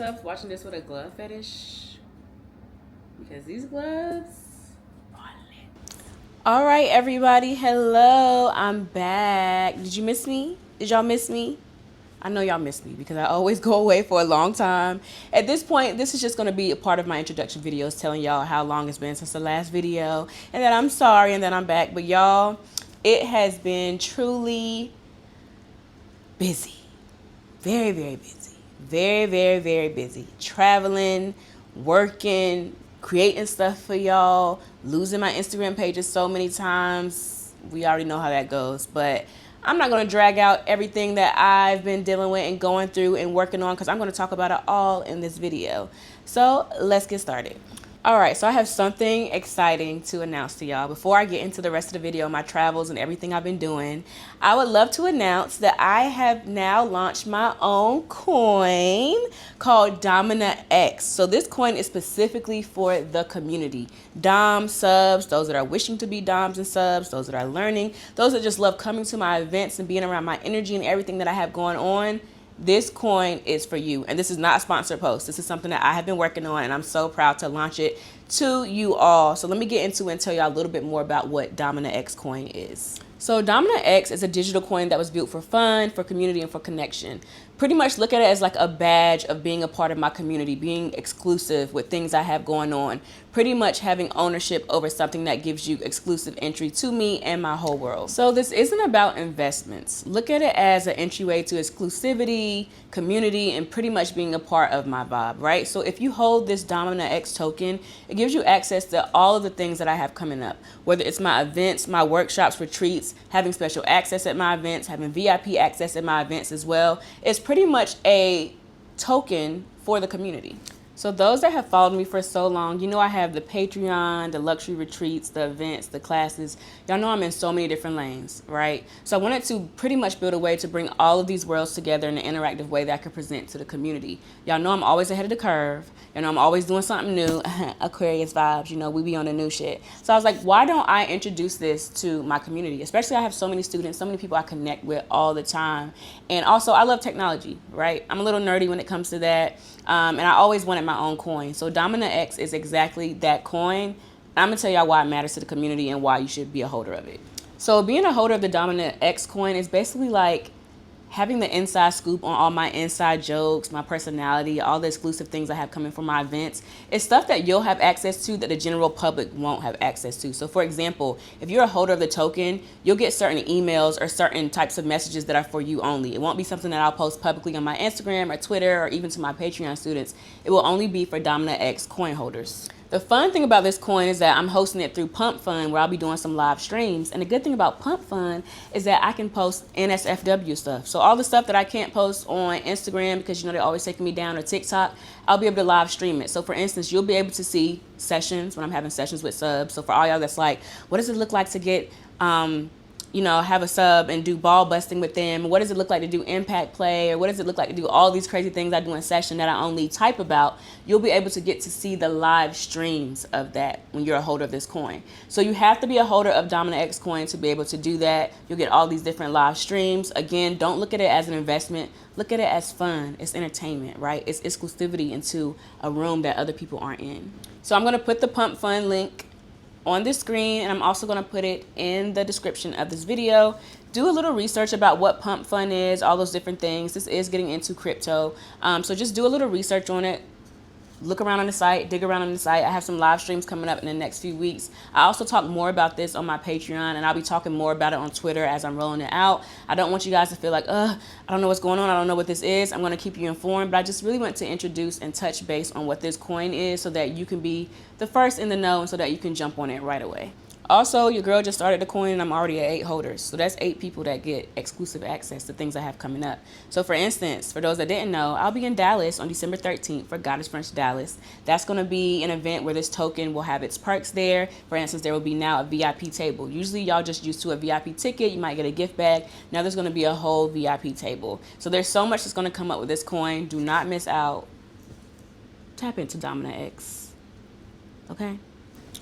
myself watching this with a glove fetish because these gloves are lit. All right, everybody. Hello. I'm back. Did you miss me? Did y'all miss me? I know y'all miss me because I always go away for a long time. At this point, this is just going to be a part of my introduction videos telling y'all how long it's been since the last video and that I'm sorry and that I'm back. But y'all, it has been truly busy. Very, very busy. Very, very, very busy. Traveling, working, creating stuff for y'all, losing my Instagram pages so many times. We already know how that goes, but I'm not going to drag out everything that I've been dealing with and going through and working on because I'm going to talk about it all in this video. So let's get started. All right, so I have something exciting to announce to y'all. Before I get into the rest of the video, my travels and everything I've been doing, I would love to announce that I have now launched my own coin called Domina X. So this coin is specifically for the community. Dom, subs, those that are wishing to be Doms and subs, those that are learning, those that just love coming to my events and being around my energy and everything that I have going on. This coin is for you, and this is not a sponsored post. This is something that I have been working on, and I'm so proud to launch it to you all. So let me get into it and tell y'all a little bit more about what Domina X coin is. So Domina X is a digital coin that was built for fun, for community, and for connection. Pretty much look at it as like a badge of being a part of my community, being exclusive with things I have going on, pretty much having ownership over something that gives you exclusive entry to me and my whole world. So this isn't about investments. Look at it as an entryway to exclusivity, community, and pretty much being a part of my vibe, right? So if you hold this Domina X token, it gives you access to all of the things that I have coming up, whether it's my events, my workshops, retreats, having special access at my events, having VIP access at my events as well. It's pretty much a token for the community. So those that have followed me for so long, you know I have the Patreon, the luxury retreats, the events, the classes. Y'all know I'm in so many different lanes, right? So I wanted to pretty much build a way to bring all of these worlds together in an interactive way that I could present to the community. Y'all know I'm always ahead of the curve. You know, I'm always doing something new. Aquarius vibes, you know, we be on the new shit. So I was like, why don't I introduce this to my community? Especially I have so many students, so many people I connect with all the time. And also I love technology, right? I'm a little nerdy when it comes to that. And I always wanted my own coin. So Domina X is exactly that coin. I'm going to tell y'all why it matters to the community and why you should be a holder of it. So being a holder of the Domina X coin is basically like having the inside scoop on all my inside jokes, my personality, all the exclusive things I have coming from my events. It's stuff that you'll have access to that the general public won't have access to. So for example, if you're a holder of the token, you'll get certain emails or certain types of messages that are for you only. It won't be something that I'll post publicly on my Instagram or Twitter or even to my Patreon students. It will only be for Domina X coin holders. The fun thing about this coin is that I'm hosting it through Pump Fun, where I'll be doing some live streams. And the good thing about Pump Fun is that I can post NSFW stuff. So all the stuff that I can't post on Instagram because, you know, they're always taking me down, or TikTok, I'll be able to live stream it. So for instance, you'll be able to see sessions when I'm having sessions with subs. So for all y'all that's like, what does it look like to get, you know, have a sub and do ball busting with them? What does it look like to do impact play? Or what does it look like to do all these crazy things I do in session that I only type about? You'll be able to get to see the live streams of that when you're a holder of this coin. So you have to be a holder of Domina X coin to be able to do that. You'll get all these different live streams. Again, don't look at it as an investment. Look at it as fun. It's entertainment, right? It's exclusivity into a room that other people aren't in. So I'm going to put the Pump Fun link on this screen, and I'm also going to put it in the description of this video. Do a little research about what Pump Fun is, all those different things. This is getting into crypto, so just do a little research on it. Look around on the site, dig around on the site. I have some live streams coming up in the next few weeks. I also talk more about this on my Patreon, and I'll be talking more about it on Twitter as I'm rolling it out. I don't want you guys to feel like, I don't know what's going on. I don't know what this is. I'm going to keep you informed, but I just really want to introduce and touch base on what this coin is so that you can be the first in the know and so that you can jump on it right away. Also, your girl just started the coin and I'm already at 8 holders. So that's 8 people that get exclusive access to things I have coming up. So for instance, for those that didn't know, I'll be in Dallas on December 13th for Goddess Brunch Dallas. That's going to be an event where this token will have its perks there. For instance, there will be now a VIP table. Usually y'all just used to a VIP ticket. You might get a gift bag. Now there's going to be a whole VIP table. So there's so much that's going to come up with this coin. Do not miss out. Tap into Domina X. Okay?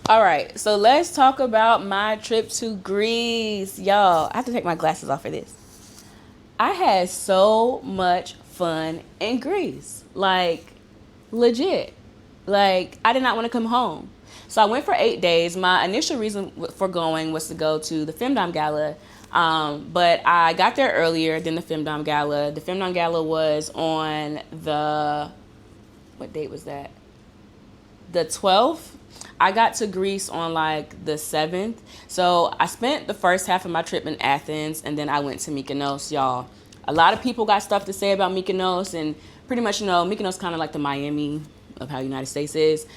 All right, so let's talk about my trip to Greece. Y'all, I have to take my glasses off for this. I had so much fun in Greece. Like, legit. Like, I did not want to come home. So I went for 8 days. My initial reason for going was to go to the Femdom Gala. But I got there earlier than the Femdom Gala. The Femdom Gala was on the, what date was that? The 12th. I got to Greece on like the 7th. So I spent the first half of my trip in Athens, and then I went to Mykonos, y'all. A lot of people got stuff to say about Mykonos, and pretty much, Mykonos kind of like the Miami of how United States is.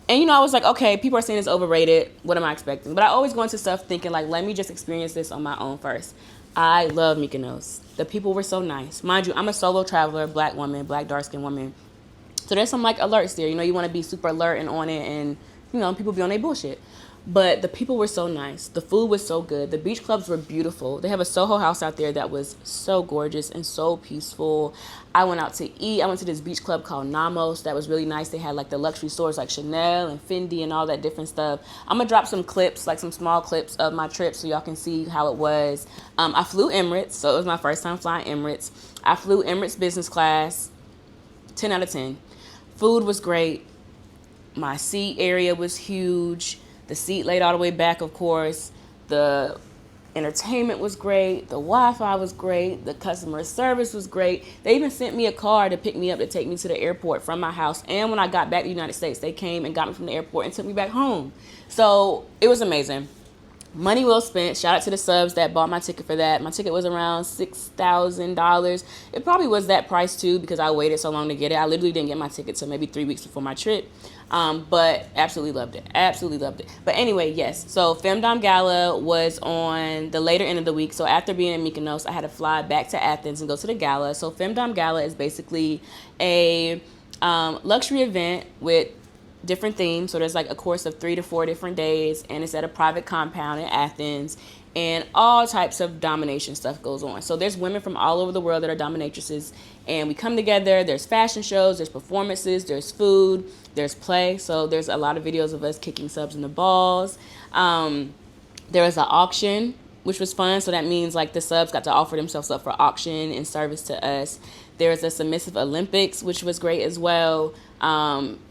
And, I was like, okay, people are saying it's overrated. What am I expecting? But I always go into stuff thinking, like, let me just experience this on my own first. I love Mykonos. The people were so nice. Mind you, I'm a solo traveler, black woman, black dark-skinned woman. So there's some, like, alerts there. You want to be super alert and on it, and, people be on their bullshit. But the people were so nice. The food was so good. The beach clubs were beautiful. They have a Soho house out there that was so gorgeous and so peaceful. I went out to eat. I went to this beach club called Namos. That was really nice. They had like the luxury stores like Chanel and Fendi and all that different stuff. I'm going to drop some clips, like some small clips of my trip so y'all can see how it was. I flew Emirates, so it was my first time flying Emirates. I flew Emirates business class, 10 out of 10. Food was great. My seat area was huge. The seat laid all the way back, of course. The entertainment was great. The Wi-Fi was great. The customer service was great. They even sent me a car to pick me up to take me to the airport from my house. And when I got back to the United States, they came and got me from the airport and took me back home. So it was amazing. Money well spent. Shout out to the subs that bought my ticket for that. My ticket was around $6,000. It probably was that price too because I waited so long to get it. I literally didn't get my ticket till maybe 3 weeks before my trip. But absolutely loved it. Absolutely loved it. But anyway, yes. So Femdom Gala was on the later end of the week. So after being in Mykonos, I had to fly back to Athens and go to the gala. So Femdom Gala is basically a luxury event with different themes. So there's like a course of 3 to 4 different days, and it's at a private compound in Athens, and all types of domination stuff goes on. So there's women from all over the world that are dominatrices, and we come together. There's fashion shows, there's performances, there's food, there's play. So there's a lot of videos of us kicking subs in the balls. There was an auction, which was fun. So that means like the subs got to offer themselves up for auction in service to us. There was a submissive Olympics, which was great as well.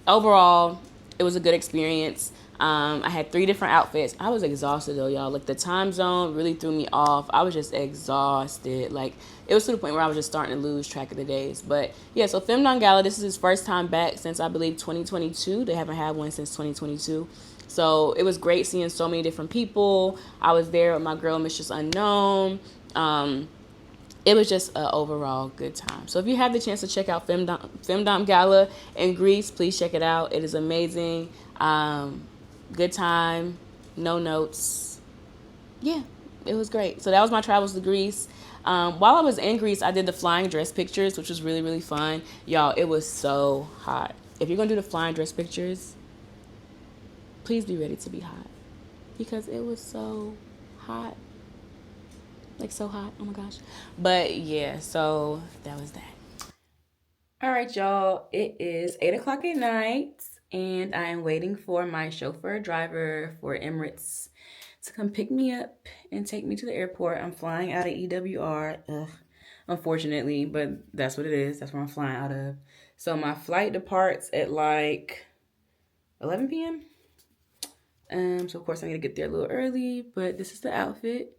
Overall, it was a good experience. I had 3 different outfits. I was exhausted though, y'all. Like the time zone really threw me off. I was just exhausted. Like it was to the point where I was just starting to lose track of the days. But yeah, so Femdom Gala, this is his first time back since I believe 2022. They haven't had one since 2022. So it was great seeing so many different people. I was there with my girl, Mistress Unknown. It was just an overall good time. So if you have the chance to check out Femdom Gala in Greece, please check it out. It is amazing. Good time. No notes. Yeah, it was great. So that was my travels to Greece. While I was in Greece, I did the flying dress pictures, which was really, really fun. Y'all, it was so hot. If you're going to do the flying dress pictures, please be ready to be hot. Because it was so hot. Like so hot. Oh my gosh. But yeah, so that was that. All right, y'all. It is 8 o'clock at night, and I am waiting for my chauffeur driver for Emirates to come pick me up and take me to the airport. I'm flying out of EWR, unfortunately, but that's what it is. That's where I'm flying out of. So my flight departs at like 11 p.m. So of course I need to get there a little early, but this is the outfit.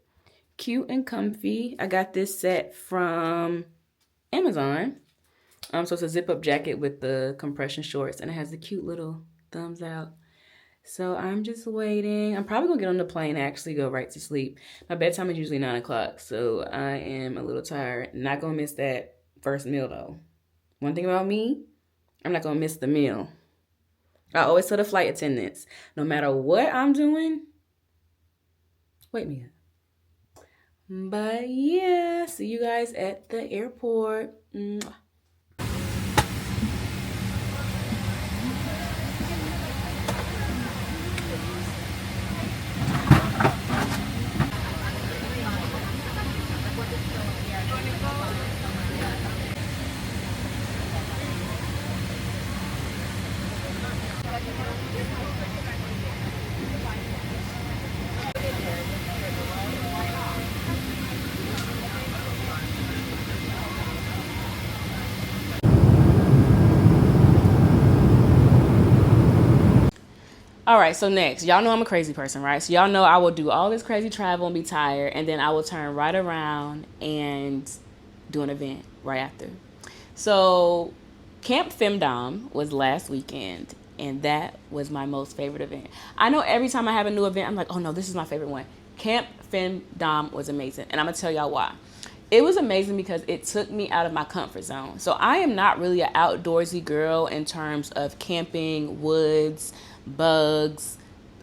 Cute and comfy. I got this set from Amazon. So it's a zip-up jacket with the compression shorts, and it has the cute little thumbs out. So I'm just waiting. I'm probably gonna get on the plane and actually go right to sleep. My bedtime is usually 9 o'clock, so I am a little tired. Not gonna miss that first meal though. One thing about me, I'm not gonna miss the meal. I always tell the flight attendants, no matter what I'm doing, wake me up. But yeah, see you guys at the airport. Mwah. All right, so next, y'all know I'm a crazy person, right? So y'all know I will do all this crazy travel and be tired, and then I will turn right around and do an event right after. So Camp Femdom was last weekend, and that was my most favorite event. I know every time I have a new event, I'm like, oh no, this is my favorite one. Camp Femdom was amazing, and I'm going to tell y'all why. It was amazing because it took me out of my comfort zone. So I am not really an outdoorsy girl in terms of camping, woods, bugs,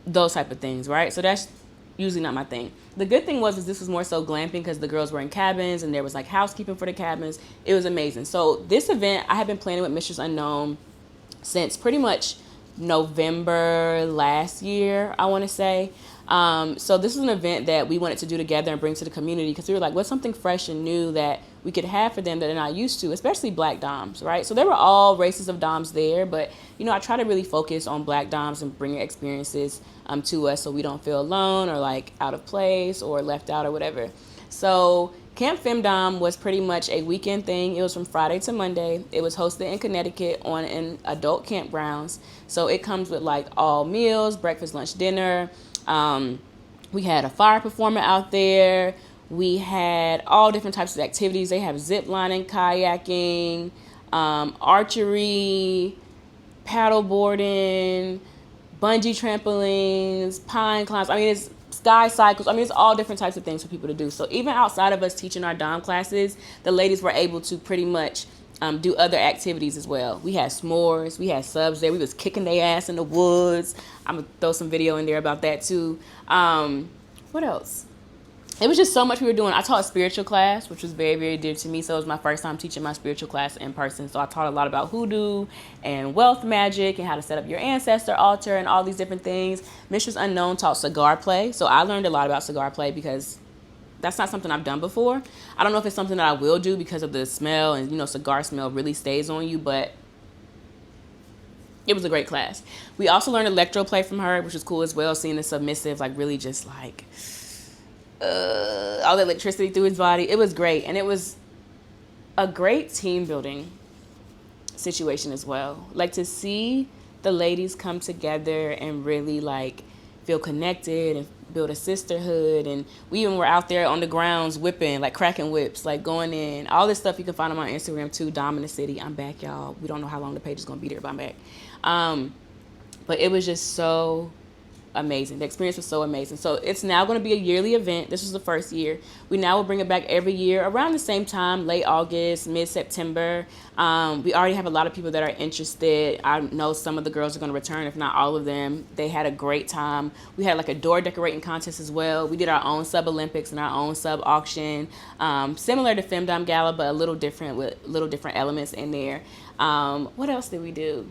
those type of things, right? So that's usually not my thing. The good thing was this was more so glamping because the girls were in cabins and there was like housekeeping for the cabins. It was amazing. So this event, I have been planning with Mistress Unknown since pretty much November last year, I want to say. So this is an event that we wanted to do together and bring to the community because we were like, what's something fresh and new that we could have for them that they're not used to, especially black doms, right? So there were all races of doms there, but you know, I try to really focus on black doms and bring experiences to us so we don't feel alone or like out of place or left out or whatever. So Camp Femdom was pretty much a weekend thing. It was from Friday to Monday. It was hosted in Connecticut on an adult campgrounds. So it comes with like all meals, breakfast, lunch, dinner. We had a fire performer out there. We had all different types of activities. They have zip lining, kayaking, archery, paddle boarding, bungee trampolines, pine climbs. I mean, it's sky cycles. I mean, it's all different types of things for people to do. So even outside of us teaching our dom classes, the ladies were able to pretty much do other activities as well. We had s'mores, we had subs there. We was kicking their ass in the woods. I'm gonna throw some video in there about that too. What else? It was just so much we were doing. I taught a spiritual class, which was very, very dear to me. So it was my first time teaching my spiritual class in person. So I taught a lot about hoodoo and wealth magic and how to set up your ancestor altar and all these different things. Mistress Unknown taught cigar play. So I learned a lot about cigar play because that's not something I've done before. I don't know if it's something that I will do because of the smell and, you know, cigar smell really stays on you, but it was a great class. We also learned electro play from her, which was cool as well, seeing the submissive, like really just like all the electricity through his body. It was great. And it was a great team building situation as well. Like to see the ladies come together and really like feel connected and build a sisterhood. And we even were out there on the grounds whipping, like cracking whips, like going in. All this stuff you can find on my Instagram too, Domina City. I'm back, y'all. We don't know how long the page is going to be there, but I'm back. But it was just so amazing. The experience was so amazing. So it's now going to be a yearly event. This was the first year. We now will bring it back every year around the same time, late August, mid-September. We already have a lot of people that are interested. I know some of the girls are going to return, if not all of them. They had a great time. We had like a door decorating contest as well. We did our own sub-Olympics and our own sub-auction, similar to Femdom Gala, but a little different with little different elements in there. What else did we do?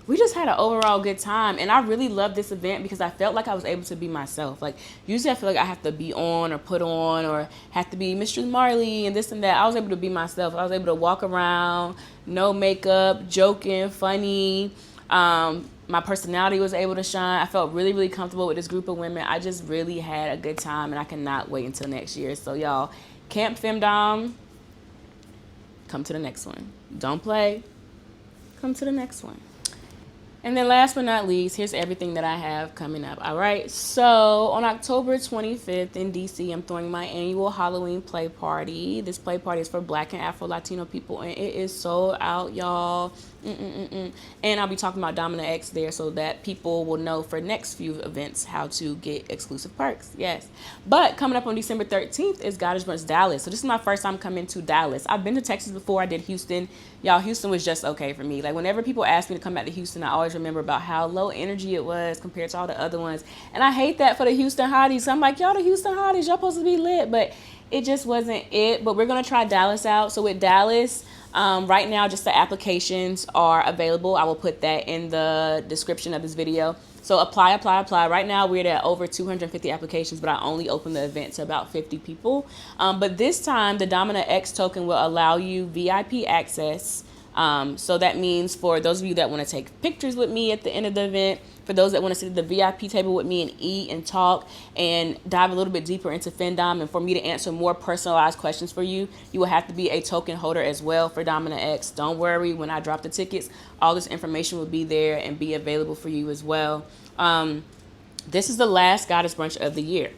We just had an overall good time, and I really loved this event because I felt like I was able to be myself. Like usually I feel like I have to be on or put on or have to be Mistress Marley and this and that. I was able to be myself. I was able to walk around, no makeup, joking, funny. My personality was able to shine. I felt really, really comfortable with this group of women. I just really had a good time, and I cannot wait until next year. So y'all, Camp Femdom, come to the next one. Don't play. Come to the next one. And then last but not least, here's everything that I have coming up. All right. So on October 25th in DC, I'm throwing my annual Halloween play party. This play party is for Black and Afro-Latino people, and it is sold out, y'all. And I'll be talking about Domina X there so that people will know for next few events how to get exclusive perks. Yes. But coming up on December 13th is Domme Brunch Dallas. So this is my first time coming to Dallas. I've been to Texas before. I did Houston. Y'all, Houston was just okay for me. Like whenever people ask me to come back to Houston, I always remember about how low energy it was compared to all the other ones. And I hate that for the Houston hotties. So I'm like, y'all, the Houston hotties, y'all supposed to be lit. But it just wasn't it. But we're going to try Dallas out. So with Dallas, right now, just the applications are available. I will put that in the description of this video. So apply. Right now, we're at over 250 applications, but I only opened the event to about 50 people. But this time, the Domina X token will allow you VIP access So that means for those of you that want to take pictures with me at the end of the event, for those that want to sit at the VIP table with me and eat and talk and dive a little bit deeper into Femdom, and for me to answer more personalized questions for you, you will have to be a token holder as well for Domina X. Don't worry, when I drop the tickets, all this information will be there and be available for you as well. This is the last Goddess Brunch of the year.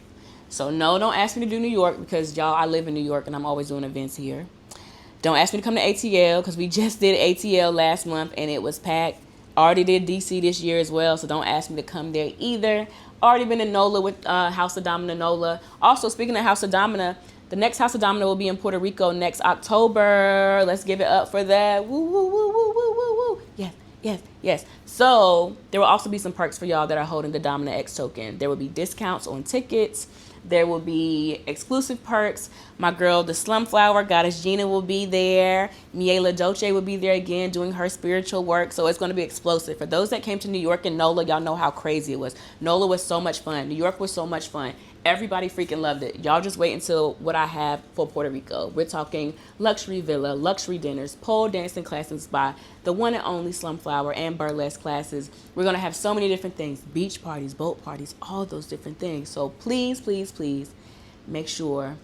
So no, don't ask me to do New York, because y'all, I live in New York and I'm always doing events here. Don't ask me to come to ATL, because we just did ATL last month and it was packed. Already did DC this year as well, so don't ask me to come there either. Already been in NOLA with House of Domina NOLA. Also, speaking of House of Domina, the next House of Domina will be in Puerto Rico next October. Let's give it up for that. Woo, woo, woo, woo, woo, woo, woo. Yes, yes, yes. So there will also be some perks for y'all that are holding the Domina X token. There will be discounts on tickets. There will be exclusive perks. My girl, the Slumflower Goddess Gina, will be there. Miela Dolce will be there again doing her spiritual work. So it's going to be explosive. For those that came to New York and NOLA, y'all know how crazy it was. NOLA was so much fun. New York was so much fun. Everybody freaking loved it. Y'all just wait until what I have for Puerto Rico. We're talking luxury villa, luxury dinners, pole dancing classes by the one and only Slumflower, and burlesque classes. We're going to have so many different things. Beach parties, boat parties, all those different things. So please, please, please make sure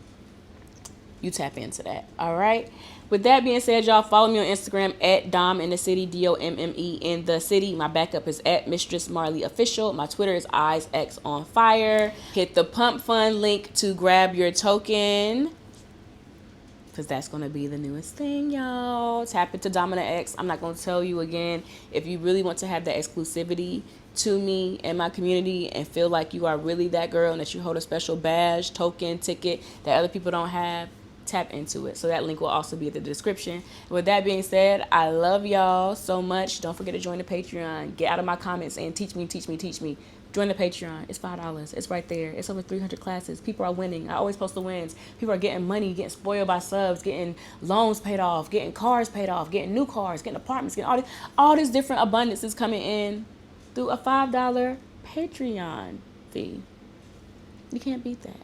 you tap into that. All right. With that being said, y'all, follow me on Instagram at Dom in the City, DOMME in the City. My backup is at Mistress Marley Official. My Twitter is EyesX on Fire. Hit the Pump Fund link to grab your token, because that's going to be the newest thing, y'all. Tap into Domina X. I'm not going to tell you again. If you really want to have that exclusivity to me and my community and feel like you are really that girl and that you hold a special badge, token, ticket that other people don't have, tap into it. So that link will also be in the description. With that being said, I love y'all so much. Don't forget to join the Patreon. Get out of my comments and teach me, teach me, teach me. Join the Patreon. It's $5. It's right there. It's over 300 classes. People are winning. I always post the wins. People are getting money, getting spoiled by subs, getting loans paid off, getting cars paid off, getting new cars, getting apartments, getting all this different abundance is coming in through a $5 Patreon fee. You can't beat that.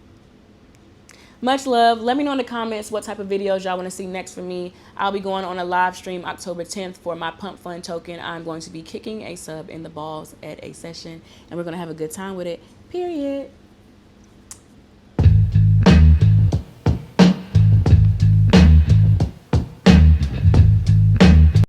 Much love. Let me know in the comments what type of videos y'all want to see next from me. I'll be going on a live stream October 10th for my Pump Fund token. I'm going to be kicking a sub in the balls at a session, and we're going to have a good time with it. Period.